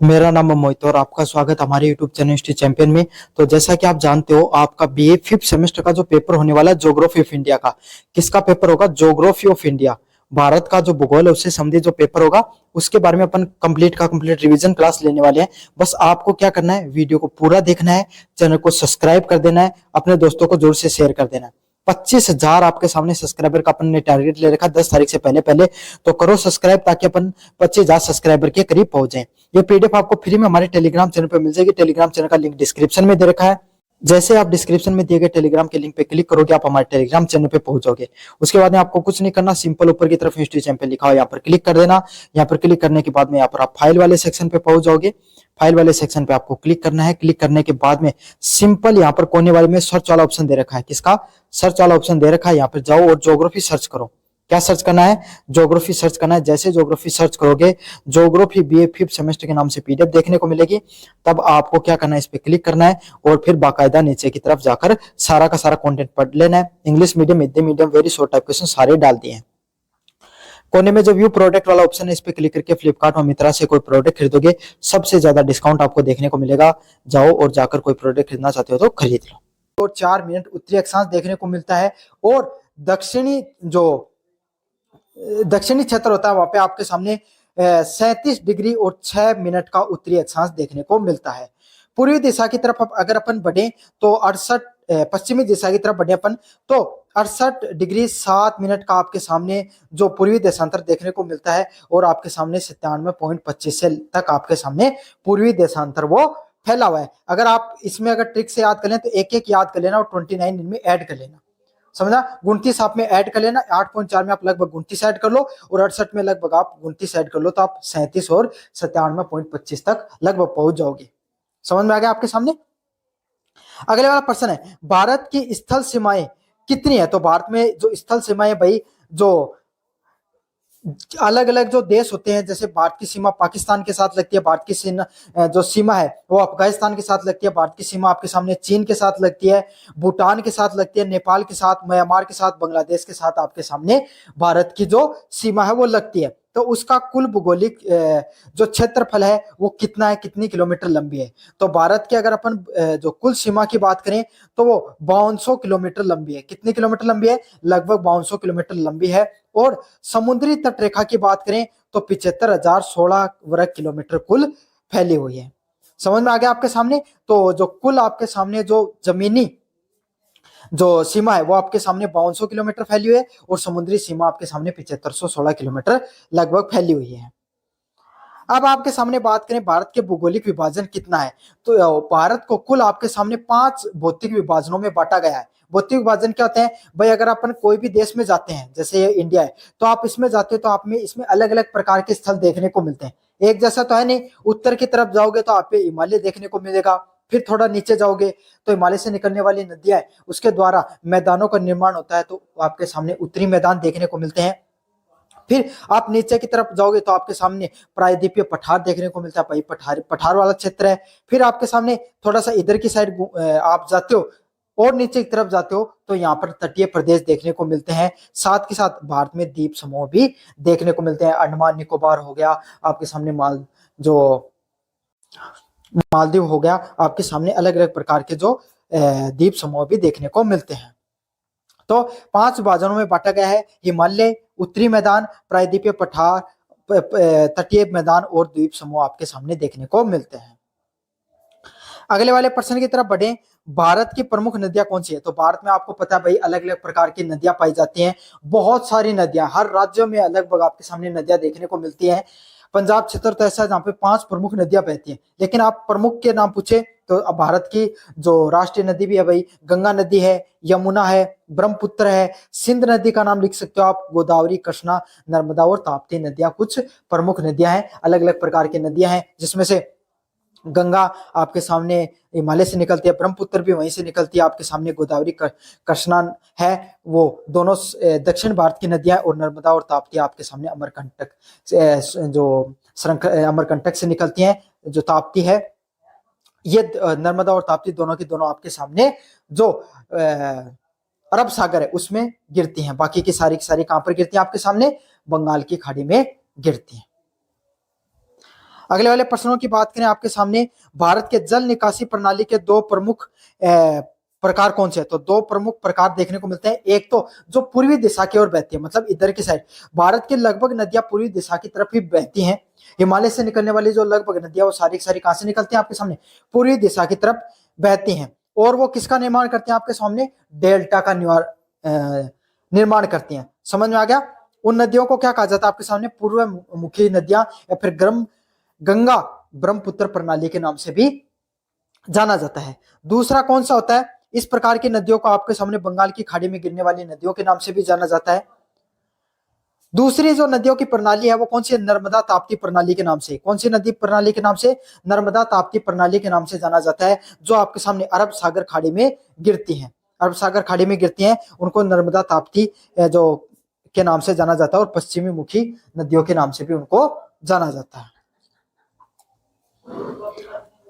मेरा नाम है मोहित और आपका स्वागत हमारे YouTube चैनल हिस्ट्री चैंपियन में। तो जैसा कि आप जानते हो, आपका बीए फिफ्थ सेमेस्टर का जो पेपर होने वाला है ज्योग्राफी ऑफ इंडिया का, किसका पेपर होगा? ज्योग्राफी ऑफ इंडिया, भारत का जो भूगोल है उससे संबंधित जो पेपर होगा उसके बारे में अपन कंप्लीट रिवीजन क्लास लेने वाले हैं। बस आपको क्या करना है, वीडियो को पूरा देखना है, चैनल को सब्सक्राइब कर देना है, अपने दोस्तों को जरूर से शेयर कर देना है। 25,000 आपके सामने सब्सक्राइबर का अपन ने टारगेट ले रखा 10 तारीख से पहले पहले, तो करो सब्सक्राइब ताकि अपन 25,000 सब्सक्राइबर के करीब पहुंच जाए। ये पीडीएफ आपको फ्री में हमारे टेलीग्राम चैनल पे मिल जाएगी। टेलीग्राम चैनल का लिंक डिस्क्रिप्शन में दे रखा है। जैसे आप डिस्क्रिप्शन में दिए गए टेलीग्राम के लिंक पे क्लिक करोगे, आप हमारे टेलीग्राम चैनल पे पहुंच जाओगे। उसके बाद में आपको कुछ नहीं करना, सिंपल ऊपर की तरफ हिस्ट्री चैंपियन लिखा हो यहाँ पर क्लिक कर देना। यहाँ पर क्लिक करने के बाद में यहाँ पर आप फाइल वाले सेक्शन पे पहुंच जाओगे। फाइल वाले सेक्शन पे आपको क्लिक करना है। क्लिक करने के बाद में सिंपल यहाँ पर कोने वाले में सर्च वाला ऑप्शन दे रखा है। किसका? सर्च वाला ऑप्शन दे रखा है। यहाँ पर जाओ और ज्योग्राफी सर्च करो। क्या सर्च करना है? ज्योग्राफी सर्च करना है। जैसे ज्योग्राफी सर्च करोगे, ज्योग्राफी बीए फिफ्थ सेमेस्टर के नाम से पीडीएफ देखने को मिलेगी। तब आपको क्या करना है, इस पे क्लिक करना है और फिर बाकायदा नीचे की तरफ जाकर सारा का सारा कंटेंट पढ़ लेना है। English medium, Hindi medium, very short type question सारे डाल दिए हैं। कोने में जो व्यू प्रोडक्ट वाला ऑप्शन है, इस पे क्लिक करके फ्लिपकार्ट और मित्रा से कोई प्रोडक्ट खरीदोगे, सबसे ज्यादा डिस्काउंट आपको देखने को मिलेगा। जाओ और जाकर कोई प्रोडक्ट खरीदना चाहते हो तो खरीद लो। और 4 मिनट उत्तरी अक्षांश देखने को मिलता है और दक्षिणी क्षेत्र होता है, वहां पे आपके सामने 37 डिग्री और 6 मिनट का उत्तरी अक्षांश देखने को मिलता है। पूर्वी दिशा की तरफ अगर अपन बढ़े तो 68, पश्चिमी दिशा की तरफ बढ़े अपन तो 68 डिग्री 7 मिनट का आपके सामने जो पूर्वी देशांतर देखने को मिलता है और आपके सामने 97.25 से तक आपके सामने पूर्वी देशांतर वो फैला हुआ है। अगर आप इसमें अगर ट्रिक से याद कर लें तो एक एक याद कर लेना और 29 इनमें ऐड कर लेना, समझा? 29 आप में ऐड कर लेना, 8.4 में आप लगभग 29 ऐड कर लो और 68 में लगभग आप 29 ऐड कर लो तो आप 37 और 97.25 तक लगभग पहुंच जाओगे। समझ में आ गया आपके सामने? अगले वाला प्रश्न है, भारत की स्थल सीमाएं कितनी है? तो भारत में जो स्थल सीमाएं भाई, जो अलग अलग जो देश होते हैं, जैसे भारत की सीमा पाकिस्तान के साथ लगती है, भारत की जो सीमा है वो अफगानिस्तान के साथ लगती है, भारत की सीमा आपके सामने चीन के साथ लगती है, भूटान के साथ लगती है, नेपाल के साथ, म्यांमार के साथ, बांग्लादेश के साथ आपके सामने भारत की जो सीमा है वो लगती है। तो उसका कुल भौगोलिक जो क्षेत्रफल है वो कितना है, कितनी किलोमीटर लंबी है? तो भारत की अगर अपन जो कुल सीमा की बात करें तो वो 5200 किलोमीटर लंबी है। कितनी किलोमीटर लंबी है? लगभग 5200 किलोमीटर लंबी है। और समुद्री तट रेखा की बात करें तो 75,016 वर्ग किलोमीटर कुल फैली हुई है। समझ में आ गया आपके सामने? तो जो कुल आपके सामने जो जमीनी जो सीमा है वो आपके सामने 5200 किलोमीटर फैली हुई है और समुद्री सीमा आपके सामने 7516 किलोमीटर लगभग फैली हुई है। अब आपके सामने बात करें भारत के भौगोलिक विभाजन कितना है, तो भारत को कुल आपके सामने 5 भौतिक विभाजनों में बांटा गया है। भौतिक विभाजन क्या होते हैं भाई? अगर अपन कोई भी देश में जाते हैं, जैसे ये इंडिया है, तो आप इसमें जाते हो तो आप में इसमें अलग अलग प्रकार के स्थल देखने को मिलते हैं। एक जैसा तो है नहीं। उत्तर की तरफ जाओगे तो आप हिमालय देखने को मिलेगा, फिर थोड़ा नीचे जाओगे तो हिमालय से निकलने वाली नदियां है उसके द्वारा मैदानों का निर्माण होता है, तो आपके सामने उत्तरी मैदान देखने को मिलते हैं। फिर आप नीचे की तरफ जाओगे तो आपके सामने प्रायद्वीपीय पठार देखने को मिलता है भाई, पठार वाला क्षेत्र है। फिर आपके सामने थोड़ा सा इधर की साइड आप जाते हो और नीचे की तरफ जाते हो तो यहाँ पर तटीय प्रदेश देखने को मिलते हैं। साथ के साथ भारत में द्वीप समूह भी देखने को मिलते हैं। अंडमान निकोबार हो गया आपके सामने, मालदीव हो गया, आपके सामने अलग अलग प्रकार के जो द्वीप समूह भी देखने को मिलते हैं। तो 5 विभाजनों में बांटा गया है: हिमालय, उत्तरी मैदान, प्रायद्वीपीय पठार, तटीय मैदान और द्वीप समूह आपके सामने देखने को मिलते हैं। अगले वाले प्रश्न की तरफ बढ़े, भारत की प्रमुख नदियां कौन सी है? तो भारत में आपको पता है भाई अलग अलग प्रकार की नदियां पाई जाती हैं। बहुत सारी नदियां, हर राज्य में अलग अलग आपके सामने नदियां देखने को मिलती हैं। पंजाब क्षेत्र तो ऐसा है जहाँ पे 5 प्रमुख नदियां बहती हैं, लेकिन आप प्रमुख के नाम पूछे तो अब भारत की जो राष्ट्रीय नदी भी है भाई, गंगा नदी है, यमुना है, ब्रह्मपुत्र है, सिंध नदी का नाम लिख सकते हो आप, गोदावरी, कृष्णा, नर्मदा और ताप्ती नदियां कुछ प्रमुख नदियां हैं। अलग अलग प्रकार की नदियां हैं जिसमें से गंगा आपके सामने हिमालय से निकलती है, ब्रह्मपुत्र भी वहीं से निकलती है आपके सामने, गोदावरी, कृष्णा है, वो दोनों दक्षिण भारत की नदियां, और नर्मदा और ताप्ती आपके सामने अमरकंटक अमरकंटक से निकलती हैं। जो ताप्ती है, ये नर्मदा और ताप्ती दोनों की दोनों आपके सामने जो अरब सागर है उसमें गिरती हैं। बाकी की सारी कहां पर गिरती हैं? आपके सामने बंगाल की खाड़ी में गिरती हैं। अगले वाले प्रश्नों की बात करें आपके सामने, भारत के जल निकासी प्रणाली के दो प्रमुख प्रकार कौन से हैं? तो दो प्रमुख प्रकार देखने को मिलते हैं। एक तो जो पूर्वी दिशा की ओर बहती है, मतलब इधर की साइड, भारत की लगभग नदियां पूर्वी दिशा की तरफ ही बहती हैं। हिमालय से निकलने वाली जो लगभग नदियां वो सारी की सारी कहां से निकलती हैं आपके सामने? पूर्वी दिशा की तरफ बहती हैं। और वो किसका निर्माण करते हैं आपके सामने? डेल्टा का निर्माण करती हैं। समझ में आ गया? उन नदियों को क्या कहा जाता है आपके सामने? पूर्व मुखी नदियां, या फिर गंगा ब्रह्मपुत्र प्रणाली के नाम से भी जाना जाता है। दूसरा कौन सा होता है? इस प्रकार की नदियों को आपके सामने बंगाल की खाड़ी में गिरने वाली नदियों के नाम से भी जाना जाता है। दूसरी जो नदियों की प्रणाली है वो कौन सी है? नर्मदा ताप्ती प्रणाली के नाम से। कौन सी नदी प्रणाली के नाम से? नर्मदा ताप्ती प्रणाली के नाम से जाना जाता है, जो आपके सामने अरब सागर खाड़ी में गिरती हैं। अरब सागर खाड़ी में गिरती हैं, उनको नर्मदा ताप्ती जो के नाम से जाना जाता है, और पश्चिमी मुखी नदियों के नाम से भी उनको जाना जाता है।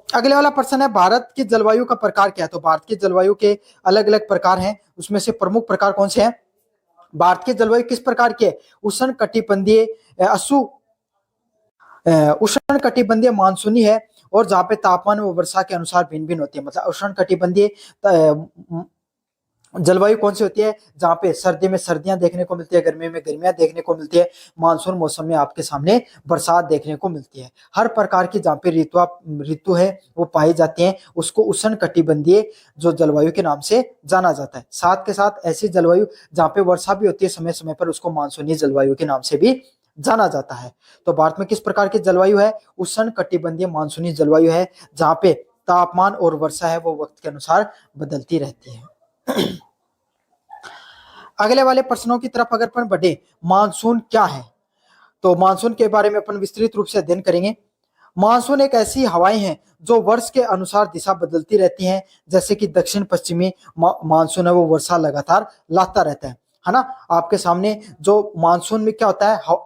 अगले वाला प्रश्न है, भारत की जलवायु का प्रकार क्या है? तो भारत की जलवायु के अलग अलग प्रकार हैं, उसमें से प्रमुख प्रकार कौन से हैं? भारत की जलवायु किस प्रकार की है? उष्ण कटिबंधीय, उष्ण कटिबंधीय मानसूनी है, और जहाँ पे तापमान व वर्षा के अनुसार भिन्न भिन्न होती है। मतलब उष्ण कटिबंधीय जलवायु कौन सी होती है? जहाँ पे सर्दी में सर्दियां देखने को मिलती है, गर्मी में गर्मियां देखने को मिलती है, मानसून मौसम में आपके सामने बरसात देखने को मिलती है। हर प्रकार की जहाँ पे ऋतु है वो पाई जाती है, उसको उष्ण कटिबंधीय जो जलवायु के नाम से जाना जाता है। साथ के साथ ऐसी जलवायु जहाँ पे वर्षा भी होती है समय समय पर, उसको मानसूनी जलवायु के नाम से भी जाना जाता है। तो भारत में किस प्रकार की जलवायु है? उष्ण कटिबंधीय मानसूनी जलवायु है, जहाँ पे तापमान और वर्षा है वो वक्त के अनुसार बदलती रहती है। अगले वाले प्रश्नों की तरफ अगर अपन बढ़े, मानसून क्या है? तो मानसून के बारे में अपन विस्तृत रूप से अध्ययन करेंगे। मानसून एक ऐसी हवाएं हैं जो वर्ष के अनुसार दिशा बदलती रहती हैं, जैसे कि दक्षिण पश्चिमी मानसून है वो वर्षा लगातार लाता रहता है ना। आपके सामने जो मानसून में क्या होता है,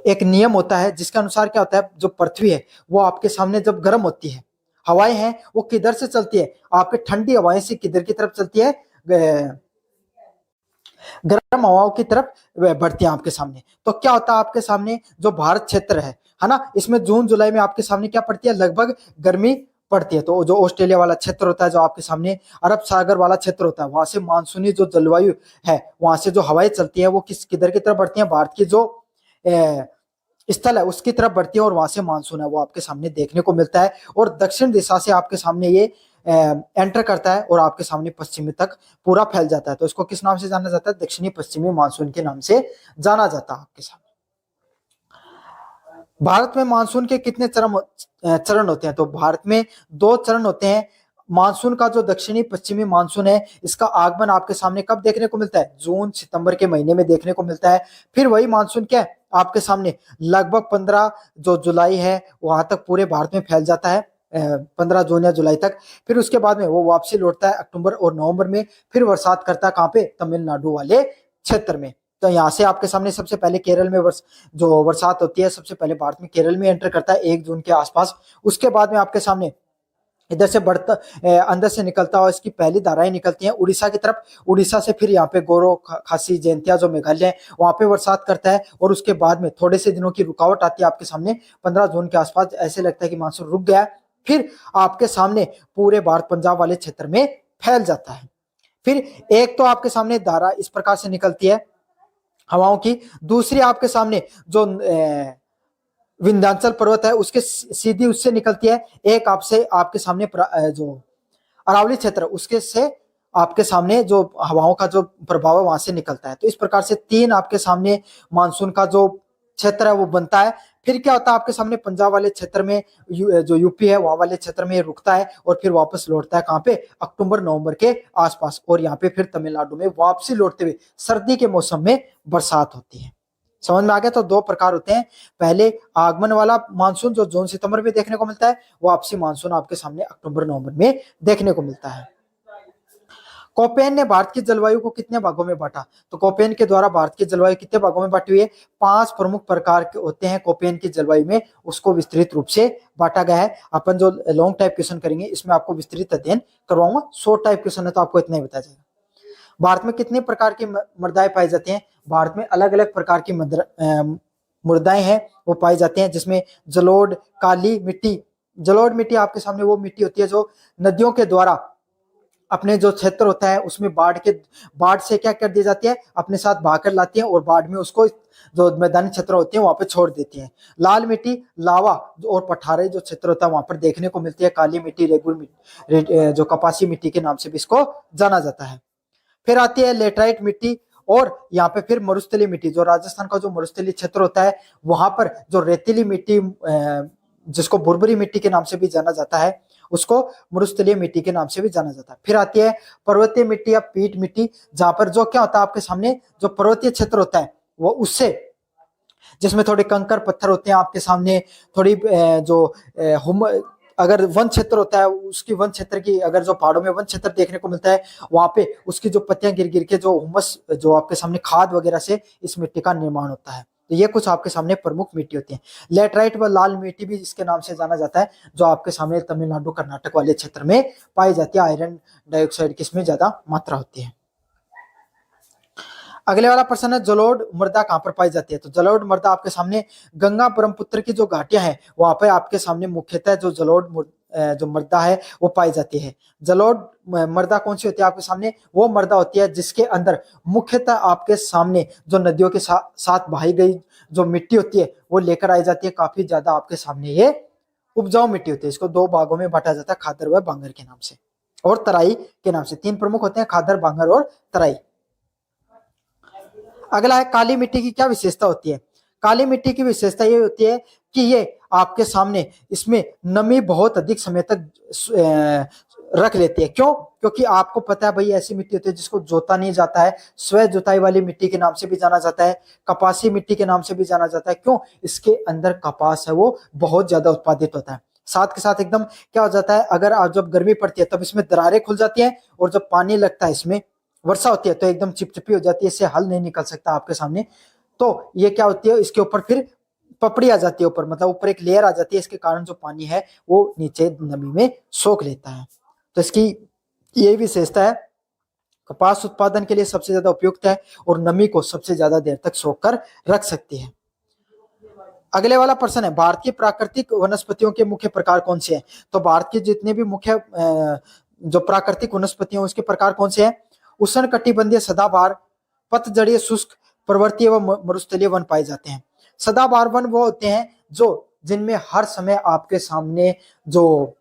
एक नियम होता है जिसके अनुसार क्या होता है, जो पृथ्वी है वो आपके सामने जब गर्म होती है, हवाएं हैं वो किधर से चलती है? आपके ठंडी हवाएं से किधर की तरफ चलती है? गर्म हवाओं की तरफ बढ़ती है आपके सामने। तो क्या होता है आपके सामने, जो भारत क्षेत्र है ना, इसमें जून जुलाई में आपके सामने क्या पड़ती है? लगभग गर्मी पड़ती है। तो जो ऑस्ट्रेलिया वाला क्षेत्र होता है, जो आपके सामने अरब सागर वाला क्षेत्र होता है, वहां से मानसूनी जो जलवायु है, वहां से जो हवाएं चलती है वो किधर की तरफ बढ़ती है? भारत की जो स्थल है उसकी तरफ बढ़ती है, और वहां से मानसून है वो आपके सामने देखने को मिलता है, और दक्षिण दिशा से आपके सामने ये एंटर करता है और आपके सामने पश्चिमी तक पूरा फैल जाता है। तो इसको किस नाम से जाना जाता है? दक्षिणी पश्चिमी मानसून के नाम से जाना जाता है आपके सामने। भारत में मानसून के कितने चरण होते हैं? तो भारत में 2 चरण होते हैं। मानसून का जो दक्षिणी पश्चिमी मानसून है, इसका आगमन आपके सामने कब देखने को मिलता है? जून सितंबर के महीने में देखने को मिलता है। फिर वही मानसून क्या है आपके सामने, लगभग 15 जो जुलाई है वहां तक पूरे भारत में फैल जाता है, 15 जून या जुलाई तक। फिर उसके बाद में वो वापसी लौटता है अक्टूबर और नवंबर में, फिर बरसात करता है कहाँ पे? तमिलनाडु वाले क्षेत्र में। तो यहाँ से आपके सामने सबसे पहले केरल में जो बरसात होती है, सबसे पहले भारत में केरल में एंटर करता है 1 जून के आसपास। उसके बाद में आपके सामने इधर से बढ़ता अंदर से निकलता हुआ इसकी पहली धाराएं निकलती हैं उड़ीसा की तरफ। उड़ीसा से फिर यहाँ पे गोरो खासी जयंतिया जो मेघालय है वहां पे बरसात करता है, और उसके बाद में थोड़े से दिनों की रुकावट आती है आपके सामने 15 जून के आसपास। ऐसे लगता है कि मानसून रुक गया है, फिर आपके सामने पूरे भारत पंजाब वाले क्षेत्र में फैल जाता है। फिर एक तो आपके सामने धारा इस प्रकार से निकलती है हवाओं की, दूसरी आपके सामने जो विंध्याचल पर्वत है उसके सीधी उससे निकलती है, एक आपसे आपके सामने जो अरावली क्षेत्र उसके से आपके सामने जो हवाओं का जो प्रभाव है वहां से निकलता है। तो इस प्रकार से 3 आपके सामने मानसून का जो क्षेत्र है वो बनता है। फिर क्या होता है आपके सामने पंजाब वाले क्षेत्र में जो यूपी है वहां वाले क्षेत्र में रुकता है, और फिर वापस लौटता है कहाँ पे? अक्टूबर नवंबर के आसपास, और यहाँ पे फिर तमिलनाडु में वापसी लौटते हुए सर्दी के मौसम में बरसात होती है। समझ में आ गया? तो 2 प्रकार होते हैं, पहले आगमन वाला मानसून जो जून सितंबर में देखने को मिलता है, वापसी मानसून आपके सामने अक्टूबर नवंबर में देखने को मिलता है। कोपेन ने भारत की जलवायु को कितने भागों में बांटा? तो कोपेन के द्वारा भारत की जलवायु कितने भागों में बांटी हुई है? 5 प्रमुख प्रकार के होते हैं कोपेन की जलवायु में, उसको विस्तृत रूप से बांटा गया है। अपन जो लॉन्ग टाइप क्वेश्चन करेंगे इसमें आपको विस्तृत अध्ययन करवाऊंगा, शॉर्ट टाइप क्वेश्चन है तो आपको इतना ही बताया जाएगा। भारत में कितने प्रकार की मृदाएं पाई जाती हैं? भारत में अलग अलग प्रकार की मृदाएं हैं वो पाई जाती हैं, जिसमें जलोढ़, काली मिट्टी। जलोढ़ मिट्टी आपके सामने वो मिट्टी होती है जो नदियों के द्वारा अपने जो क्षेत्र होता है उसमें बाढ़ से क्या कर दी जाती है, अपने साथ बहा कर लाती है और बाढ़ में उसको जो मैदानी क्षेत्र होते हैं वहां पे छोड़ देती है। लाल मिट्टी, लावा और पठारे जो क्षेत्र होता है वहां पर देखने को मिलती है। काली मिट्टी, रेगुर मिट्टी, जो कपासी मिट्टी के नाम से भी इसको जाना जाता है। फिर आती है लेटराइट मिट्टी, और यहाँ पे फिर मरुस्थलीय मिट्टी, जो राजस्थान का जो मरुस्थलीय क्षेत्र होता है वहां पर जो रेतीली मिट्टी, जिसको भुरभुरी मिट्टी के नाम से भी जाना जाता है, उसको मरुस्थलीय मिट्टी के नाम से भी जाना जाता है। फिर आती है पर्वतीय मिट्टी या पीठ मिट्टी, जहां पर जो क्या होता है आपके सामने जो पर्वतीय क्षेत्र होता है वो उससे, जिसमें थोड़े कंकर पत्थर होते हैं आपके सामने, थोड़ी अगर वन क्षेत्र होता है उसकी वन क्षेत्र की, अगर जो पहाड़ों में वन क्षेत्र देखने को मिलता है वहां पे उसकी जो पत्तियां गिर गिर के जो हुमस, जो आपके सामने खाद वगैरह से इस मिट्टी का निर्माण होता है। तो ये कुछ आपके सामने प्रमुख मिट्टी होती है। लेटराइट व लाल मिट्टी भी इसके नाम से जाना जाता है, जो आपके सामने तमिलनाडु कर्नाटक वाले क्षेत्र में पाई जाती है। आयरन डाइऑक्साइड की इसमें ज्यादा मात्रा होती है। अगले वाला प्रश्न है, जलोढ़ मृदा कहां पर पाई जाती है? तो जलोढ़ मृदा आपके सामने गंगा ब्रह्मपुत्र की जो घाटियां हैं वहां पर आपके सामने मुख्यतः जो जलोढ़ जो मृदा है वो पाई जाती है। जलोढ़ मृदा कौन सी होती है आपके सामने? वो मृदा होती है जिसके अंदर मुख्यतः आपके सामने जो नदियों के साथ बहाई गई जो मिट्टी होती है वो लेकर आई जाती है। काफी ज्यादा आपके सामने ये उपजाऊ मिट्टी होती है। इसको दो भागों में बांटा जाता है, खादर व बांगर के नाम से और तराई के नाम से। तीन प्रमुख होते हैं, खादर, बांगर और तराई। अगला है, काली मिट्टी की क्या विशेषता होती है? काली मिट्टी की विशेषता ये होती है कि ये आपके सामने इसमें नमी बहुत अधिक समय तक रख लेती है। क्यों? क्योंकि आपको पता है भाई ऐसी मिट्टी होती है जिसको जोता नहीं जाता है। स्व जुताई वाली मिट्टी के नाम से भी जाना जाता है, कपासी मिट्टी के नाम से भी जाना जाता है। क्यों? इसके अंदर कपास है वो बहुत ज्यादा उत्पादित होता है। साथ के साथ एकदम क्या हो जाता है, अगर जब गर्मी पड़ती है तब इसमें दरारें खुल जाती हैं, और जब पानी लगता है इसमें, वर्षा होती है तो एकदम चिपचिपी हो जाती है, इससे हल नहीं निकल सकता आपके सामने। तो ये क्या होती है, इसके ऊपर फिर पपड़ी आ जाती है, ऊपर मतलब ऊपर एक लेयर आ जाती है। इसके कारण जो पानी है वो नीचे नमी में सोख लेता है। तो इसकी ये विशेषता है, कपास उत्पादन के लिए सबसे ज्यादा उपयुक्त है और नमी को सबसे ज्यादा देर तक सोख कर रख सकती है। अगले वाला प्रश्न है, भारतीय प्राकृतिक वनस्पतियों के मुख्य प्रकार कौन से हैं? तो भारत के जितने भी मुख्य जो प्राकृतिक वनस्पतियां उसके प्रकार कौन से हैं? उष्ण कटिबंधीय सदाबहार, पतझड़ीय शुष्क, पर्वतीय व मरुस्थलीय वन पाए जाते हैं। सदाबहार वन वो होते हैं जो जिनमें हर समय आपके सामने जो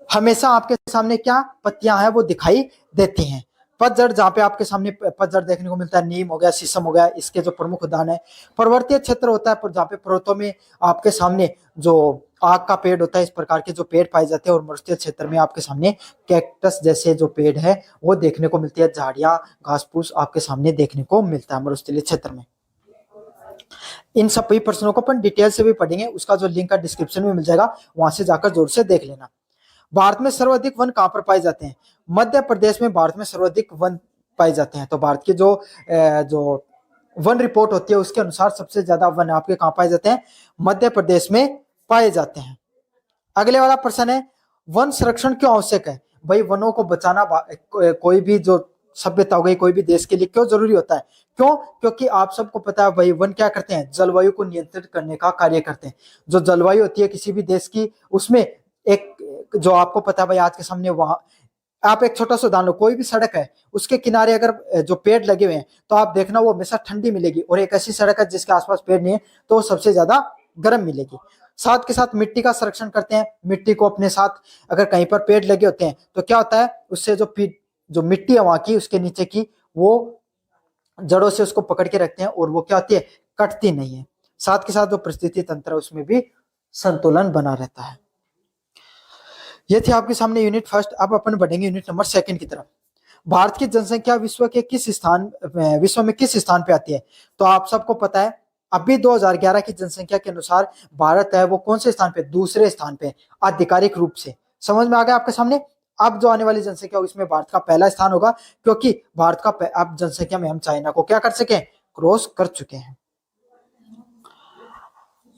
हमेशा आपके सामने क्या पत्तियां हैं वो दिखाई देती हैं। पतझड़, जहां पे आपके सामने पतझड़ देखने को मिलता है, नीम हो गया, शीशम हो गया, इसके जो प्रमुख उदाहरण है। पर्वतीय क्षेत्र होता है जहाँ पे पर्वतों में आपके सामने जो आग का पेड़ होता है, इस प्रकार के जो पेड़ पाए जाते हैं। और मरुस्थलीय क्षेत्र में आपके सामने कैक्टस जैसे जो पेड़ है वो देखने को मिलती है, झाड़ियां, घास फूस आपके सामने देखने को मिलता है मरुस्थलीय क्षेत्र में। इन सभी प्रश्नों को अपन डिटेल से भी पढ़ेंगे, उसका जो लिंक है डिस्क्रिप्शन में मिल जाएगा, वहां से जाकर जोर से देख लेना। भारत में सर्वाधिक वन कहां पर पाए जाते हैं? मध्य प्रदेश में भारत में सर्वाधिक वन पाए जाते हैं। तो भारत की जो वन रिपोर्ट होती है उसके अनुसार सबसे ज्यादा वन आपके कहां पाए जाते हैं? मध्य प्रदेश में पाए जाते हैं। अगले वाला प्रश्न है, वन संरक्षण क्यों आवश्यक है? भाई वनों को बचाना कोई भी जो सभ्यता हो गई, कोई भी देश के लिए क्यों जरूरी होता है? क्यों? क्योंकि आप सबको पता है भाई वन क्या करते हैं? जलवायु को नियंत्रित करने का कार्य करते हैं। जो जलवायु होती है किसी भी देश की, उसमें एक जो आपको पता है भाई आज के सामने, वहां आप एक छोटा सा उदाहरण लो, कोई भी सड़क है उसके किनारे अगर जो पेड़ लगे हुए हैं तो आप देखना वो हमेशा ठंडी मिलेगी, और एक ऐसी सड़क है जिसके आसपास पेड़ नहीं है तो वो सबसे ज्यादा गर्म मिलेगी। साथ के साथ मिट्टी का संरक्षण करते हैं। मिट्टी को अपने साथ, अगर कहीं पर पेड़ लगे होते हैं तो क्या होता है, उससे जो मिट्टी है वहां की, उसके नीचे की, वो जड़ों से उसको पकड़ के रखते हैं और वो क्या होती है, कटती नहीं है। साथ के साथ जो परिस्थिति तंत्र है उसमें भी संतुलन बना रहता है। ये थी आपके सामने यूनिट फर्स्ट। अब अपन बढ़ेंगे यूनिट नंबर सेकंड की तरफ। भारत की जनसंख्या विश्व में किस स्थान पे आती है? तो आप सबको पता है अभी 2011 की जनसंख्या के अनुसार भारत है वो कौन से स्थान पे? दूसरे स्थान पे आधिकारिक रूप से। समझ में आ गया आपके सामने? अब जो आने वाली जनसंख्या इसमें भारत का पहला स्थान होगा, क्योंकि भारत का अब जनसंख्या में हम चाइना को क्या कर सके? क्रॉस कर चुके हैं।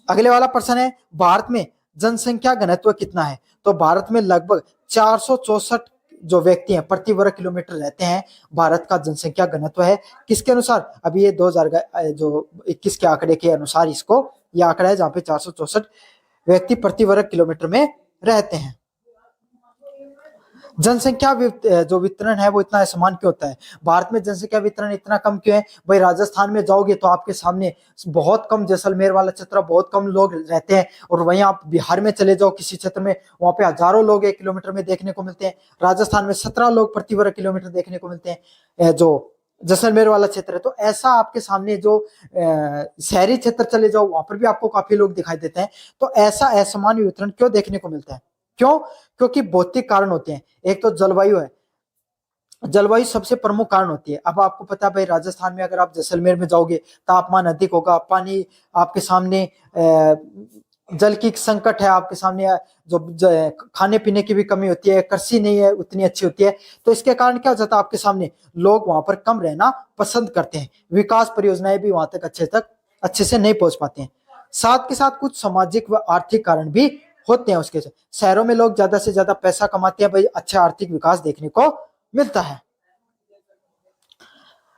अगले वाला प्रश्न है, भारत में जनसंख्या घनत्व कितना है? तो भारत में लगभग 464 जो व्यक्ति हैं प्रति वर्ग किलोमीटर रहते हैं, भारत का जनसंख्या घनत्व है किसके अनुसार, अभी ये 2021 के आंकड़े के अनुसार इसको ये आंकड़ा है, जहां पे 464 व्यक्ति प्रति वर्ग किलोमीटर में रहते हैं। जनसंख्या जो वितरण है वो इतना असमान क्यों होता है, भारत में जनसंख्या वितरण इतना कम क्यों है। भाई राजस्थान में जाओगे तो आपके सामने बहुत कम, जैसलमेर वाला क्षेत्र बहुत कम लोग रहते हैं, और वहीं आप बिहार में चले जाओ किसी क्षेत्र में, वहां पे हजारों लोग 1 किलोमीटर में देखने को मिलते हैं। राजस्थान में 17 लोग प्रति वर्ग किलोमीटर देखने को मिलते हैं, जो जैसलमेर वाला क्षेत्र है। तो ऐसा आपके सामने जो शहरी क्षेत्र चले जाओ वहां पर भी आपको काफी लोग दिखाई देते हैं। तो ऐसा असमान वितरण क्यों देखने को मिलता है, क्यों, क्योंकि भौतिक कारण होते हैं। एक तो जलवायु है, जलवायु सबसे प्रमुख कारण होती है। अब आपको पता है भाई राजस्थान में अगर आप जैसलमेर में जाओगे तापमान अधिक होगा, पानी आपके सामने, जल की संकट है आपके सामने, जो खाने पीने की भी कमी होती है, कृषि नहीं है उतनी अच्छी होती है। तो इसके कारण क्या हो जाता है आपके सामने, लोग वहां पर कम रहना पसंद करते हैं, विकास परियोजनाएं भी वहां तक अच्छे से नहीं पहुंच पाते हैं। साथ के साथ कुछ सामाजिक व आर्थिक कारण भी होते हैं उसके से। शहरों में लोग ज्यादा से ज्यादा पैसा कमाते हैं भाई, अच्छा आर्थिक विकास देखने को मिलता है।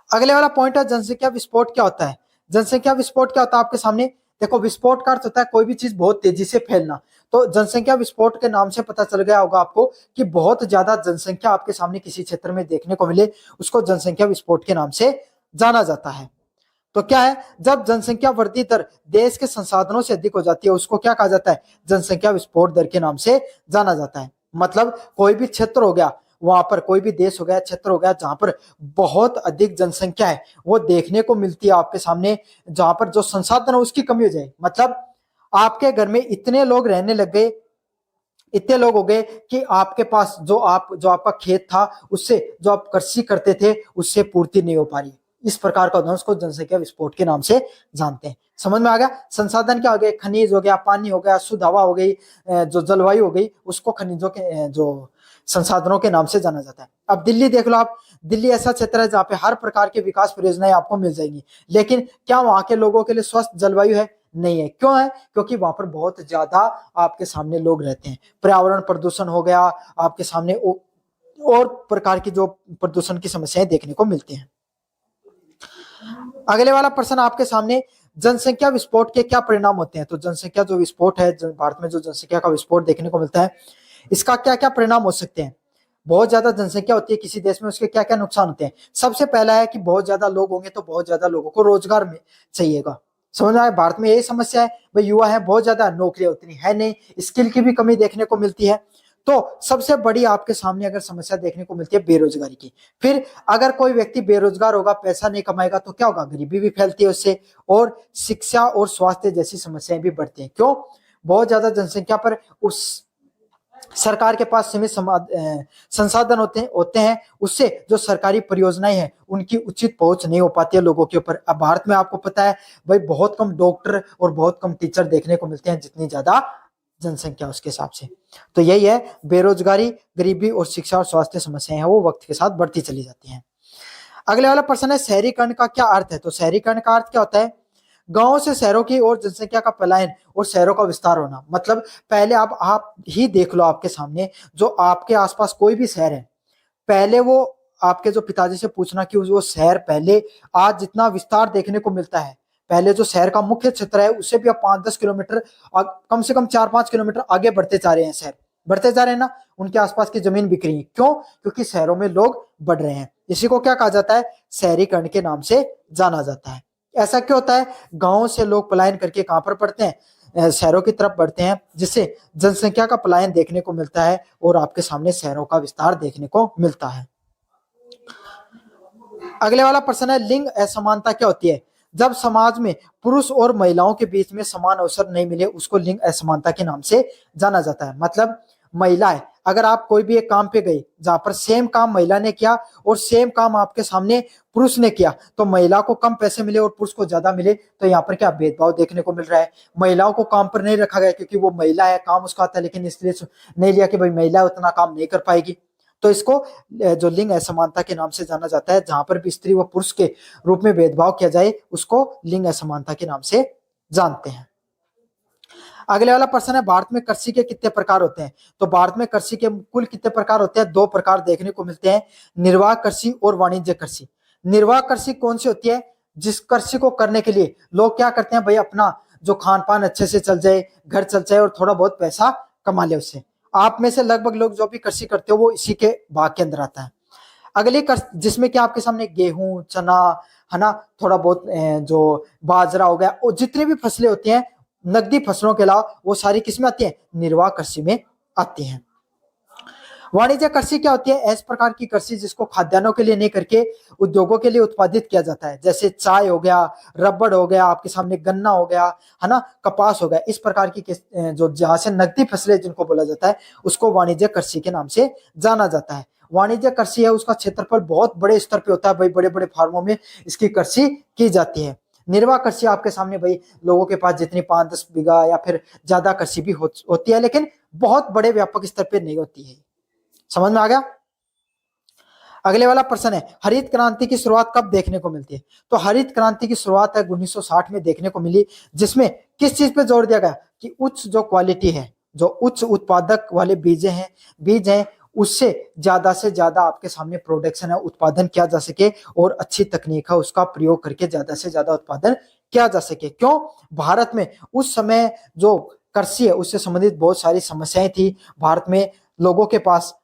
अगले वाला पॉइंट है जनसंख्या विस्फोट क्या होता है। जनसंख्या विस्फोट क्या होता है आपके सामने, देखो विस्फोट का अर्थ होता है कोई भी चीज बहुत तेजी से फैलना। तो जनसंख्या विस्फोट के नाम से पता चल गया होगा आपको कि बहुत ज्यादा जनसंख्या आपके सामने किसी क्षेत्र में देखने को मिले, उसको जनसंख्या विस्फोट के नाम से जाना जाता है। तो क्या है, जब जनसंख्या वृद्धि दर देश के संसाधनों से अधिक हो जाती है उसको क्या कहा जाता है, जनसंख्या विस्फोट दर के नाम से जाना जाता है। मतलब कोई भी क्षेत्र हो गया, वहां पर कोई भी देश हो गया, क्षेत्र हो गया, जहां पर बहुत अधिक जनसंख्या है वो देखने को मिलती है आपके सामने, जहां पर जो संसाधन है उसकी कमी हो जाए। मतलब आपके घर में इतने लोग रहने लग गए, इतने लोग हो गए कि आपके पास जो आपका खेत था उससे जो आप कृषि करते थे उससे पूर्ति नहीं हो पा रही। इस प्रकार का उदाहरण उसको जनसंख्या विस्फोट के नाम से जानते हैं। समझ में आ गया, संसाधन क्या हो गए, खनिज हो गया, पानी हो गया, शुद्ध हवा हो गई, जो जलवायु हो गई, उसको खनिजों के जो संसाधनों के नाम से जाना जाता है। अब दिल्ली देख लो आप, दिल्ली ऐसा क्षेत्र है जहाँ पे हर प्रकार की विकास परियोजनाएं आपको मिल जाएंगी, लेकिन क्या वहां के लोगों के लिए स्वस्थ जलवायु है, नहीं है। क्यों है, क्योंकि वहां पर बहुत ज्यादा आपके सामने लोग रहते हैं, पर्यावरण प्रदूषण हो गया आपके सामने, और प्रकार की जो प्रदूषण की समस्याएं देखने को मिलती हैं। अगले वाला प्रश्न आपके सामने, जनसंख्या विस्फोट के क्या परिणाम होते हैं। तो जनसंख्या जो विस्फोट है, भारत में जो जनसंख्या का विस्फोट देखने को मिलता है, इसका क्या क्या परिणाम हो सकते हैं। बहुत ज्यादा जनसंख्या होती है किसी देश में, उसके क्या क्या नुकसान होते हैं। सबसे पहला है कि बहुत ज्यादा लोग होंगे तो बहुत ज्यादा लोगों को रोजगार में चाहिएगा। समझ आए, भारत में यही समस्या है भाई, युवा है बहुत ज्यादा, नौकरियां उतनी है नहीं, स्किल की भी कमी देखने को मिलती है। तो सबसे बड़ी आपके सामने अगर समस्या देखने को मिलती है बेरोजगारी की। फिर अगर कोई व्यक्ति बेरोजगार होगा, पैसा नहीं कमाएगा, तो क्या होगा, गरीबी भी फैलती है उससे, और शिक्षा और स्वास्थ्य जैसी समस्याएं भी बढ़ती हैं। क्यों, बहुत ज्यादा जनसंख्या पर उस सरकार के पास सीमित संसाधन होते हैं, उससे जो सरकारी परियोजनाएं हैं उनकी उचित पहुंच नहीं हो पाती है लोगों के ऊपर। अब भारत में आपको पता है भाई बहुत कम डॉक्टर और बहुत कम टीचर देखने को मिलते हैं, जितनी ज्यादा जनसंख्या उसके हिसाब से। तो यही है, बेरोजगारी, गरीबी और शिक्षा और स्वास्थ्य समस्याएं हैं वो वक्त के साथ बढ़ती चली जाती हैं। अगले वाला प्रश्न है शहरीकरण का क्या अर्थ है। तो शहरीकरण का अर्थ क्या होता है, गांवों से शहरों की ओर जनसंख्या का पलायन और शहरों का विस्तार होना। मतलब पहले आप ही देख लो आपके सामने, जो आपके आसपास कोई भी शहर है, पहले वो आपके जो पिताजी से पूछना कि वो शहर पहले आज जितना विस्तार देखने को मिलता है, पहले जो शहर का मुख्य क्षेत्र है उससे भी अब 5-10 किलोमीटर, कम से कम 4-5 किलोमीटर आगे बढ़ते जा रहे हैं, शहर बढ़ते जा रहे हैं ना, उनके आसपास की जमीन बिक रही है। क्यों, क्योंकि शहरों में लोग बढ़ रहे हैं। इसी को क्या कहा जाता है, शहरीकरण के नाम से जाना जाता है। ऐसा क्यों होता है, गांवों से लोग पलायन करके कहां पर पड़ते हैं, शहरों की तरफ बढ़ते हैं, जिससे जनसंख्या का पलायन देखने को मिलता है और आपके सामने शहरों का विस्तार देखने को मिलता है। अगले वाला प्रश्न है लिंग असमानता क्या होती है। जब समाज में पुरुष और महिलाओं के बीच में समान अवसर नहीं मिले उसको लिंग असमानता के नाम से जाना जाता है। मतलब महिलाएं, अगर आप कोई भी एक काम पे गए जहां पर सेम काम महिला ने किया और सेम काम आपके सामने पुरुष ने किया, तो महिला को कम पैसे मिले और पुरुष को ज्यादा मिले, तो यहाँ पर क्या भेदभाव देखने को मिल रहा है। महिलाओं को काम पर नहीं रखा गया क्योंकि वो महिला है, काम उसका आता है, लेकिन इसलिए नहीं लिया कि भाई महिला उतना काम नहीं कर पाएगी। तो इसको जो लिंग असमानता के नाम से जाना जाता है, जहां पर भी स्त्री व पुरुष के रूप में भेदभाव किया जाए उसको लिंग असमानता के नाम से जानते हैं। अगले वाला प्रश्न है, भारत में कृषि के कितने प्रकार होते हैं? तो भारत में कृषि के कुल कितने प्रकार होते हैं? दो प्रकार देखने को मिलते हैं, निर्वाह कृषि और वाणिज्य कृषि। निर्वाह कृषि कौन सी होती है? जिस कृषि को करने के लिए लोग क्या करते हैं भाई, अपना जो खान पान अच्छे से चल जाए, घर चल जाए और थोड़ा बहुत पैसा कमा ले उससे। आप में से लगभग लोग जो भी कृषि करते हो वो इसी के भाग के अंदर आता है। अगली जिसमें क्या आपके सामने गेहूं, चना, है ना, थोड़ा बहुत जो बाजरा हो गया, और जितनी भी फसलें होती हैं नकदी फसलों के अलावा, वो सारी किसमें आती है? निर्वाह कृषि में आती हैं। वाणिज्य कृषि क्या होती है? इस प्रकार की कृषि जिसको खाद्यान्नों के लिए नहीं करके उद्योगों के लिए उत्पादित किया जाता है, जैसे चाय हो गया, रबड़ हो गया, आपके सामने गन्ना हो गया, है ना, कपास हो गया। इस प्रकार की जो जहां से नकदी फसलें जिनको बोला जाता है, उसको वाणिज्य कृषि के नाम से जाना जाता है। वाणिज्य कृषि है, उसका क्षेत्रफल बहुत बड़े स्तर पे होता है भाई, बड़े बड़े फार्मों में इसकी कृषि की जाती है। निर्वाह कृषि आपके सामने भाई, लोगों के पास जितनी 5-10 बीघा या फिर ज्यादा कृषि भी होती है, लेकिन बहुत बड़े व्यापक स्तर पे नहीं होती है। समझ में आ गया? अगले वाला प्रश्न है, हरित क्रांति की शुरुआत कब देखने को मिलती है? तो हरित क्रांति की शुरुआत है 1960 में देखने को मिली, जिसमें किस चीज पे जोर दिया गया कि उच्च जो क्वालिटी है, जो उच्च उत्पादक वाले बीज हैं, उससे से ज्यादा आपके सामने प्रोडक्शन है, उत्पादन किया जा सके, और अच्छी तकनीक है उसका प्रयोग करके ज्यादा से ज्यादा उत्पादन किया जा सके। क्यों? भारत में उस समय जो कृषि है उससे संबंधित बहुत सारी समस्याएं थी। भारत में लोगों के पास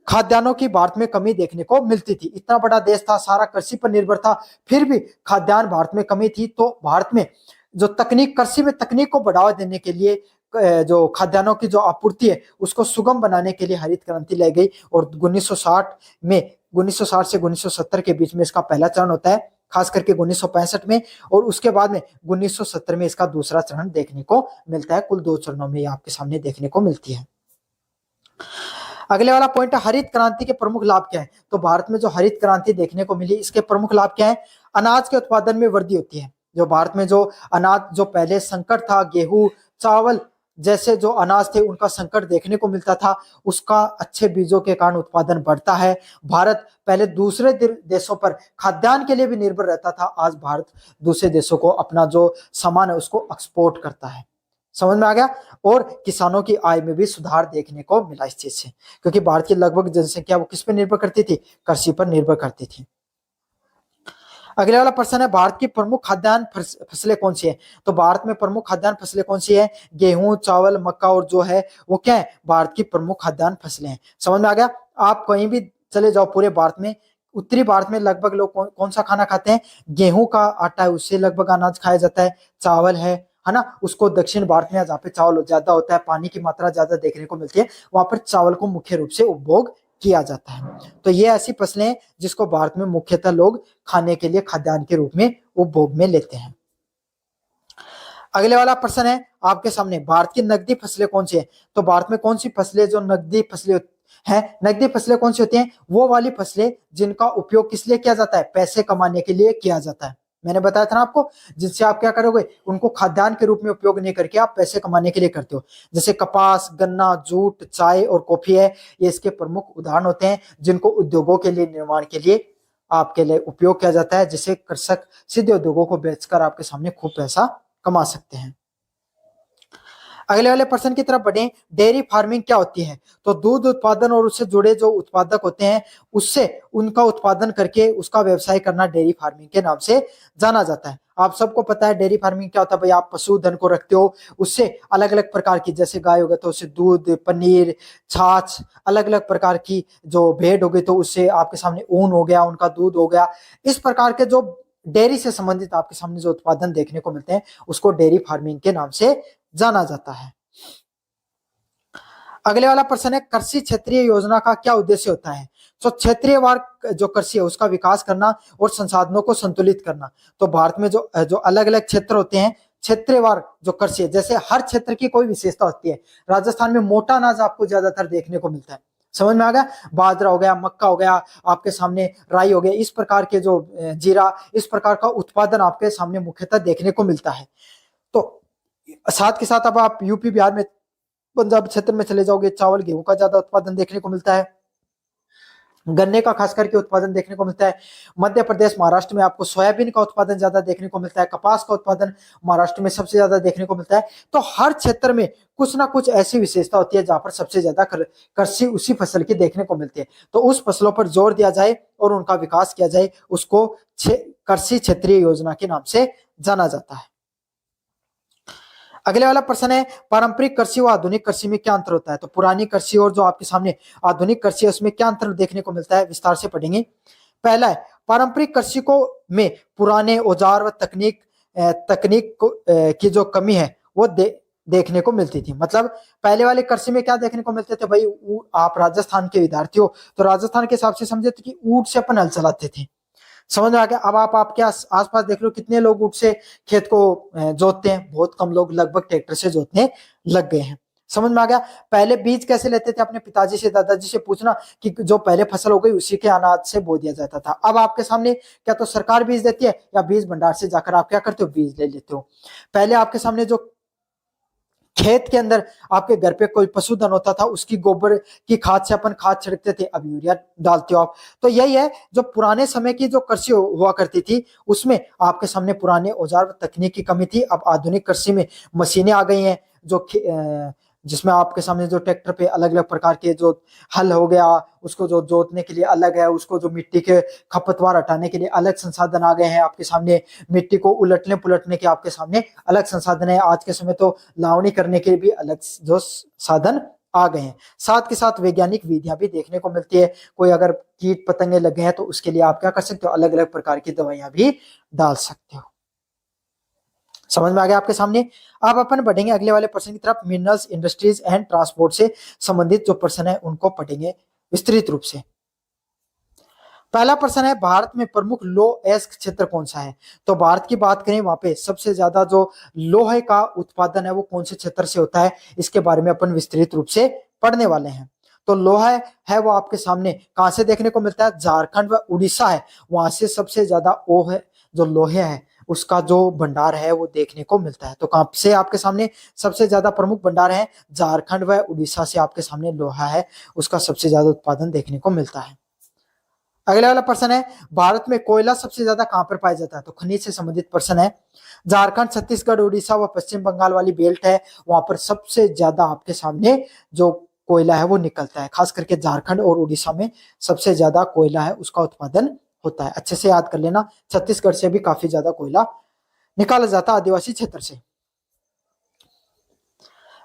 खाद्यान्नों की भारत में कमी देखने को मिलती थी। इतना बड़ा देश था, सारा कृषि पर निर्भर था, फिर भी खाद्यान्न भारत में कमी थी। तो भारत में जो तकनीक, कृषि में तकनीक को बढ़ावा देने के लिए, जो खाद्यान्नों की जो आपूर्ति है उसको सुगम बनाने के लिए हरित क्रांति लाई गई, और 1960 से 1970 के बीच में इसका पहला चरण होता है, खास करके 1965 में, और उसके बाद में 1970 में इसका दूसरा चरण देखने को मिलता है। कुल 2 चरणों में आपके सामने देखने को मिलती है। अगले वाला पॉइंट है, हरित क्रांति के प्रमुख लाभ क्या है? तो भारत में जो हरित क्रांति देखने को मिली, इसके प्रमुख लाभ क्या है? अनाज के उत्पादन में वृद्धि होती है। जो भारत में जो अनाज, जो पहले संकट था, गेहूं, चावल जैसे जो अनाज थे उनका संकट देखने को मिलता था, उसका अच्छे बीजों के कारण उत्पादन बढ़ता है। भारत पहले दूसरे देशों पर खाद्यान्न के लिए भी निर्भर रहता था, आज भारत दूसरे देशों को अपना जो सामान है उसको एक्सपोर्ट करता है। समझ में आ गया? और किसानों की आय में भी सुधार देखने को मिला इस चीज से, क्योंकि भारत की लगभग जनसंख्या वो किस पर निर्भर करती थी? कृषि पर निर्भर करती थी। अगले वाला प्रश्न है, भारत की प्रमुख खाद्यान्न फसलें कौन सी है? तो भारत में प्रमुख खाद्यान्न फसलें कौन सी है? गेहूं, चावल, मक्का, और जो है वो क्या है? भारत की प्रमुख खाद्यान्न फसलें हैं। समझ में आ गया? आप कहीं भी चले जाओ पूरे भारत में, उत्तरी भारत में लगभग लोग कौन सा खाना खाते हैं? गेहूं का आटा है, उससे लगभग अनाज खाया जाता है। चावल है ना, उसको दक्षिण भारत में जहाँ पे चावल ज्यादा होता है, पानी की मात्रा ज्यादा देखने को मिलती है, वहां पर चावल को मुख्य रूप से उपभोग किया जाता है। तो ये ऐसी फसलें हैं जिसको भारत में मुख्यतः लोग खाने के लिए खाद्यान्न के रूप में उपभोग में लेते हैं। अगले वाला प्रश्न है आपके सामने, भारत की नकदी फसलें कौन सी है? तो भारत में कौन सी फसलें जो नकदी फसलें हैं? नकदी फसलें कौन सी होती हैं? वो वाली फसलें जिनका उपयोग किस लिए किया जाता है? पैसे कमाने के लिए किया जाता है। मैंने बताया था ना आपको, जिससे आप क्या करोगे, उनको खाद्यान्न के रूप में उपयोग नहीं करके आप पैसे कमाने के लिए करते हो। जैसे कपास, गन्ना, जूट, चाय और कॉफी है, ये इसके प्रमुख उदाहरण होते हैं, जिनको उद्योगों के लिए, निर्माण के लिए आपके लिए उपयोग किया जाता है, जिसे कृषक सीधे उद्योगों को बेचकर आपके सामने खूब पैसा कमा सकते हैं। अगले वाले प्रश्न की तरफ बढ़े, डेयरी फार्मिंग क्या होती है? तो दूध उत्पादन और उससे जुड़े जो उत्पादक होते हैं, उससे उनका उत्पादन करके उसका व्यवसाय करना डेयरी फार्मिंग के नाम से जाना जाता है। आप सबको पता है डेयरी फार्मिंग क्या होता है भाई, आप पशुधन को रखते हो, उससे अलग अलग प्रकार की, जैसे गाय हो गया तो उससे दूध, पनीर, छाछ, अलग अलग प्रकार की, जो भेड़ हो गई तो उससे आपके सामने ऊन हो गया, उनका दूध हो गया। इस प्रकार के जो डेयरी से संबंधित आपके सामने जो उत्पादन देखने को मिलते हैं, उसको डेयरी फार्मिंग के नाम से जाना जाता है। अगले वाला प्रश्न है, कृषि क्षेत्रीय योजना का क्या उद्देश्य होता है? तो क्षेत्रीय वार जो कृषि है उसका विकास करना और संसाधनों को संतुलित करना। तो भारत में जो जो अलग अलग क्षेत्र होते हैं, क्षेत्रवार जो कृषि है, जैसे हर क्षेत्र की कोई विशेषता होती है। राजस्थान में मोटा अनाज आपको ज्यादातर देखने को मिलता है। समझ में आ गया? बाजरा हो गया, मक्का हो गया, आपके सामने राई हो गया, इस प्रकार के जो जीरा, इस प्रकार का उत्पादन आपके सामने मुख्यतः देखने को मिलता है। तो साथ के साथ अब आप यूपी, बिहार में, पंजाब क्षेत्र में चले जाओगे, चावल, गेहूं का ज्यादा उत्पादन देखने को मिलता है। गन्ने का खास करके उत्पादन देखने को मिलता है। मध्य प्रदेश महाराष्ट्र में आपको सोयाबीन का उत्पादन ज्यादा देखने को मिलता है। कपास का उत्पादन महाराष्ट्र में सबसे ज्यादा देखने को मिलता है। तो हर क्षेत्र में कुछ ना कुछ ऐसी विशेषता होती है जहां पर सबसे ज्यादा कृषि उसी फसल की देखने को मिलती है। तो उस फसलों पर जोर दिया जाए और उनका विकास किया जाए, उसको कृषि क्षेत्रीय योजना के नाम से जाना जाता है। अगले वाला प्रश्न है, पारंपरिक कृषि व आधुनिक कृषि में क्या अंतर होता है? तो पुरानी कृषि और जो आपके सामने आधुनिक कृषि है उसमें क्या अंतर देखने को मिलता है, विस्तार से पढ़ेंगे। पहला है, पारंपरिक कृषि को में पुराने औजार व तकनीक की जो कमी है वो देखने को मिलती थी। मतलब पहले वाले कृषि में क्या देखने को मिलते थे भाई, आप राजस्थान के विद्यार्थी हो तो राजस्थान के हिसाब से समझे तो कि ऊंट से अपन हल चलाते थे। समझ में आ गया। अब आप आपके आसपास देख लो कितने लोग ऊंट से खेत को जोतते हैं, बहुत कम लोग लगभग ट्रैक्टर से जोतने लग गए हैं। समझ में आ गया। पहले बीज कैसे लेते थे, अपने पिताजी से दादाजी से पूछना कि जो पहले फसल हो गई उसी के अनाज से बो दिया जाता था। अब आपके सामने क्या तो सरकार बीज देती है या बीज भंडार से जाकर आप क्या करते हो, बीज ले लेते हो। पहले आपके सामने जो खेत के अंदर आपके घर पे कोई पशुधन होता था उसकी गोबर की खाद से अपन खाद छिड़कते थे, अब यूरिया डालते हो आप। तो यही है, जो पुराने समय की जो कृषि हुआ करती थी उसमें आपके सामने पुराने औजार व तकनीक की कमी थी। अब आधुनिक कृषि में मशीनें आ गई हैं जो जिसमें आपके सामने जो ट्रैक्टर पे अलग अलग प्रकार के जो हल हो गया, उसको जो जोतने के लिए अलग है, उसको जो मिट्टी के खपतवार हटाने के लिए अलग संसाधन आ गए हैं आपके सामने, मिट्टी को उलटने पुलटने के आपके सामने अलग संसाधन है। आज के समय तो लावनी करने के भी अलग जो साधन आ गए हैं। साथ के साथ वैज्ञानिक विधियां भी देखने को मिलती है। कोई अगर कीट पतंगे लगे हैं तो उसके लिए आप क्या कर सकते हो, अलग अलग प्रकार की दवाइयां भी डाल सकते हो। समझ में आ गया आपके सामने। अब अपन बढ़ेंगे अगले वाले प्रश्न की तरफ। मिनरल्स, इंडस्ट्रीज एंड ट्रांसपोर्ट से संबंधित जो प्रश्न है उनको पढ़ेंगे विस्तृत रूप से। पहला प्रश्न है, भारत में प्रमुख लौह अयस्क क्षेत्र कौन सा है? तो भारत की बात करें वहां पे सबसे ज्यादा जो लोहे का उत्पादन है वो कौन से क्षेत्र से होता है, इसके बारे में अपन विस्तृत रूप से पढ़ने वाले हैं। तो लोहा है वो आपके सामने कहां से देखने को मिलता है, झारखंड व उड़ीसा है, वहां से सबसे ज्यादा ओह है जो लोहे है उसका जो भंडार है वो देखने को मिलता है। तो कहां से आपके सामने सबसे ज्यादा प्रमुख भंडार है, झारखंड व उड़ीसा से आपके सामने लोहा है उसका सबसे ज्यादा उत्पादन देखने को मिलता है। अगला वाला प्रश्न है, भारत में कोयला सबसे ज्यादा कहां पर पाया जाता है? तो खनिज से संबंधित प्रश्न है। झारखंड, छत्तीसगढ़, उड़ीसा व पश्चिम बंगाल वाली बेल्ट है, वहां पर सबसे ज्यादा आपके सामने जो कोयला है वो निकलता है। खास करके झारखंड और उड़ीसा में सबसे ज्यादा कोयला है उसका उत्पादन होता है। अच्छे से याद कर लेना, छत्तीसगढ़ से भी काफी ज्यादा कोयला निकाला जाता है आदिवासी क्षेत्र से।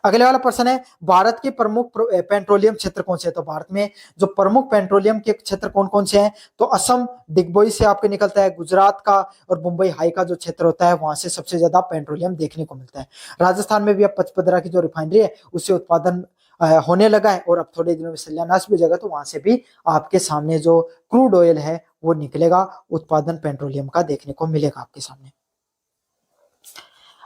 अगले वाला प्रश्न है, भारत के प्रमुख पेट्रोलियम क्षेत्र कौन से है? तो भारत में जो प्रमुख पेट्रोलियम के क्षेत्र कौन कौन से हैं, तो असम डिगबोई से आपके निकलता है, गुजरात का और मुंबई हाई का जो क्षेत्र होता है वहां से सबसे ज्यादा पेट्रोलियम देखने को मिलता है। राजस्थान में भी अब पचपदरा की जो रिफाइनरी है उससे उत्पादन होने लगा है और अब थोड़े दिनों में शिलान्यास भी हो जाएगा, तो वहां से भी आपके सामने जो क्रूड ऑयल है वो निकलेगा, उत्पादन पेट्रोलियम का देखने को मिलेगा आपके सामने।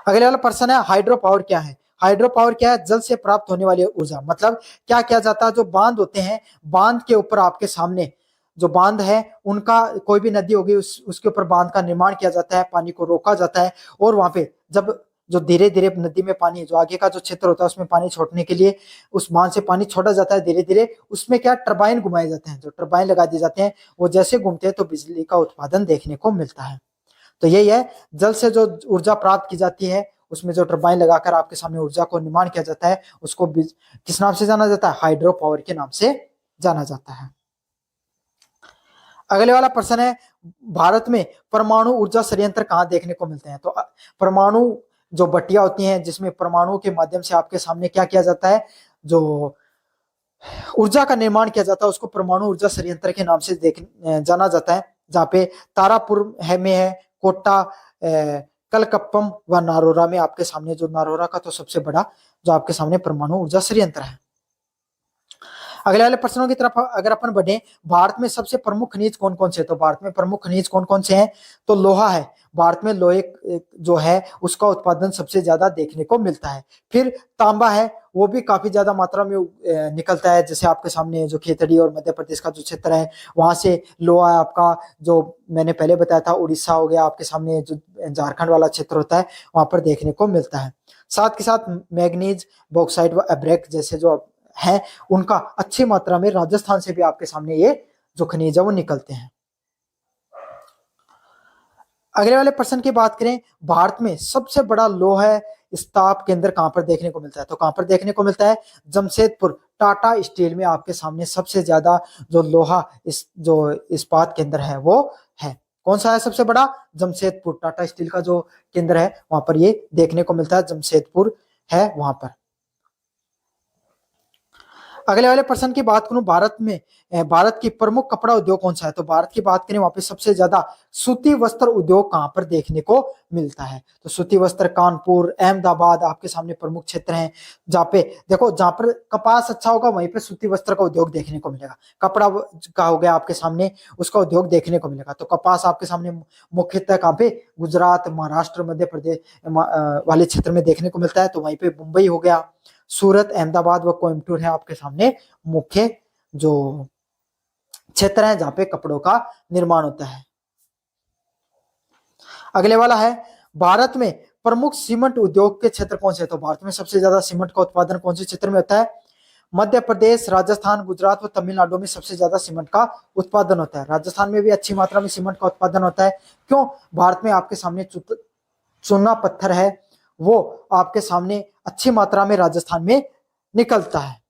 अगले वाला प्रश्न है, हाइड्रो पावर क्या है? हाइड्रो पावर क्या है, जल से प्राप्त होने वाली ऊर्जा। मतलब क्या किया जाता है, जो बांध होते हैं बांध के ऊपर आपके सामने जो बांध है उनका, कोई भी नदी होगी उसके ऊपर बांध का निर्माण किया जाता है, पानी को रोका जाता है और वहां पे जब जो धीरे धीरे नदी में पानी जो आगे का जो क्षेत्र होता है उसमें पानी छोड़ने के लिए उस बांध से पानी छोड़ा जाता है धीरे धीरे, उसमें क्या टरबाइन घुमाए जाते हैं, जो टरबाइन लगा दिए जाते हैं वो जैसे घूमते हैं तो बिजली का उत्पादन देखने को मिलता है। तो यही है, जल से जो ऊर्जा प्राप्त की जाती है उसमें जो टरबाइन लगाकर आपके सामने ऊर्जा को निर्माण किया जाता है उसको किस नाम से जाना जाता है, हाइड्रो पावर के नाम से जाना जाता है। अगले वाला प्रश्न है, भारत में परमाणु ऊर्जा संयंत्र कहां देखने को मिलते हैं? तो परमाणु जो बटिया होती हैं जिसमें परमाणु के माध्यम से आपके सामने क्या किया जाता है, जो ऊर्जा का निर्माण किया जाता है उसको परमाणु ऊर्जा संयंत्र के नाम से जाना जाता है। जहाँ पे तारापुर में है, कोटा, कलकप्पम व नारोरा में आपके सामने जो नारोरा का तो सबसे बड़ा जो आपके सामने परमाणु ऊर्जा संयंत्र है। अगले वाले प्रश्नों की तरफ अगर अपन बढ़े, भारत में सबसे प्रमुख खनिज कौन कौन से है? तो भारत में प्रमुख खनिज कौन कौन से हैं, तो लोहा है, भारत में लोहे जो है उसका उत्पादन सबसे ज्यादा देखने को मिलता है। फिर तांबा है, वो भी काफी ज्यादा मात्रा में निकलता है, जैसे आपके सामने जो खेतड़ी और मध्य प्रदेश का जो क्षेत्र है वहां से लोहा आपका जो मैंने पहले बताया था उड़ीसा हो गया, आपके सामने जो झारखंड वाला क्षेत्र होता है वहां पर देखने को मिलता है। साथ के साथ मैग्नीज, बॉक्साइट व एब्रेक जैसे जो है उनका अच्छी मात्रा में राजस्थान से भी आपके सामने ये जो खनिज है वो निकलते हैं। अगले वाले प्रश्न की बात करें, भारत में सबसे बड़ा लोह इस्पात केंद्र कहां पर देखने को मिलता है? तो कहां पर देखने को मिलता है? जमशेदपुर। टाटा स्टील में आपके सामने सबसे ज्यादा जो लोहा जो इस्पात केंद्र है वो है। कौन सा है सबसे बड़ा? जमशेदपुर। टाटा स्टील का जो केंद्र है वहां पर ये देखने को मिलता है, जमशेदपुर है वहां पर। अगले वाले प्रश्न की बात करूं, भारत की प्रमुख कपड़ा उद्योग कौन सा है? तो भारत की बात करें, वहां पे सबसे ज्यादा सूती वस्त्र उद्योग कहां पर देखने को मिलता है? तो सूती वस्त्र कानपुर, अहमदाबाद आपके सामने प्रमुख क्षेत्र हैं, जहाँ पे देखो जहां पर कपास अच्छा होगा वहीं पे सूती वस्त्र का उद्योग देखने को मिलेगा। कपड़ा का हो गया आपके सामने, उसका उद्योग देखने को मिलेगा। तो कपास आपके सामने मुख्यतः कहाँ पे? गुजरात, महाराष्ट्र, मध्य प्रदेश वाले क्षेत्र में देखने को मिलता है। तो वहीं पे मुंबई हो गया, सूरत, अहमदाबाद व कोयम्बटूर है आपके सामने मुख्य जो क्षेत्र है जहां पे कपड़ों का निर्माण होता है। अगले वाला है, भारत में प्रमुख सीमेंट उद्योग के क्षेत्र कौन से? तो भारत में सबसे ज्यादा सीमेंट का उत्पादन कौन से क्षेत्र में होता है? मध्य प्रदेश, राजस्थान, गुजरात व तमिलनाडु में सबसे ज्यादा सीमेंट का उत्पादन होता है। राजस्थान में भी अच्छी मात्रा में सीमेंट का उत्पादन होता है। क्यों? भारत में आपके सामने चूना पत्थर है वो आपके सामने अच्छी मात्रा में राजस्थान में निकलता है।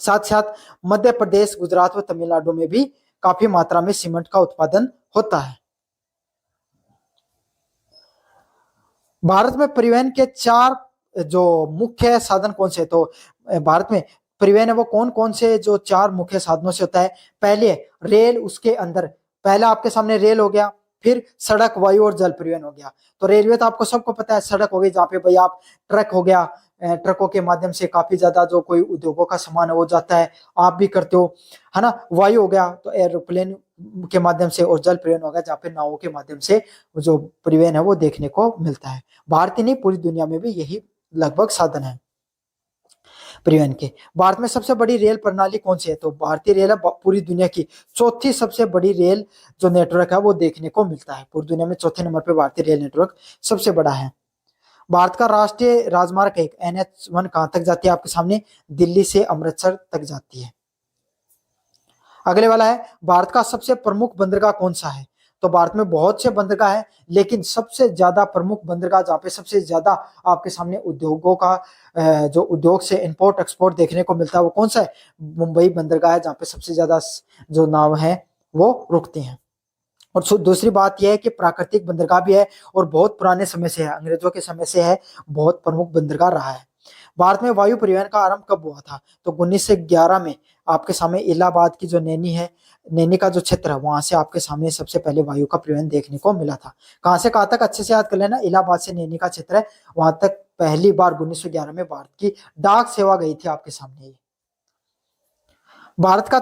साथ साथ मध्य प्रदेश, गुजरात व तमिलनाडु में भी काफी मात्रा में सीमेंट का उत्पादन होता है। भारत में परिवहन के 4 जो मुख्य साधन कौन से? तो भारत में परिवहन है वो कौन कौन से जो 4 मुख्य साधनों से होता है? पहले रेल, उसके अंदर पहला आपके सामने रेल हो गया, फिर सड़क, वायु और जल परिवहन हो गया। तो रेलवे तो आपको सबको पता है, सड़क हो गई जहाँ पे भाई आप ट्रक हो गया, ट्रकों के माध्यम से काफी ज्यादा जो कोई उद्योगों का सामान है वो जाता है, आप भी करते हो, है ना। वायु हो गया तो एरोप्लेन के माध्यम से, और जल परिवहन हो गया जहाँ पे नावों के माध्यम से जो परिवहन है वो देखने को मिलता है। भारत ही नहीं पूरी दुनिया में भी यही लगभग साधन है परिवहन के। भारत में सबसे बड़ी रेल प्रणाली कौन सी है? तो भारतीय रेल है पूरी दुनिया की चौथी सबसे बड़ी रेल जो नेटवर्क है वो देखने को मिलता है। पूरी दुनिया में चौथे नंबर पे भारतीय रेल नेटवर्क सबसे बड़ा है। भारत का राष्ट्रीय राजमार्ग एक NH1 कहां तक जाती है आपके सामने? दिल्ली से अमृतसर तक जाती है। अगले वाला है, भारत का सबसे प्रमुख बंदरगाह कौन सा है? तो भारत में बहुत से बंदरगाह है, लेकिन सबसे ज्यादा प्रमुख बंदरगाह जहाँ पे सबसे ज्यादा आपके सामने उद्योगों का जो उद्योग से इंपोर्ट एक्सपोर्ट देखने को मिलता है वो कौन सा है? मुंबई बंदरगाह है, जहाँ पे सबसे ज्यादा जो नाव है वो रुकती हैं। और दूसरी बात यह है कि प्राकृतिक बंदरगाह भी है और बहुत पुराने समय से है, अंग्रेजों के समय से है, बहुत प्रमुख बंदरगाह रहा है। भारत में वायु परिवहन का आरंभ कब हुआ था? तो 1911 में आपके सामने इलाहाबाद की जो नैनी है, नैनी का जो क्षेत्र है वहां से आपके सामने सबसे पहले वायु का परिवहन देखने को मिला था। कहां से कहां तक अच्छे से याद कर लेना, इलाहाबाद से नैनी का क्षेत्र है, वहां तक पहली बार 1911 में भारत की डाक सेवा गई थी आपके सामने। भारत का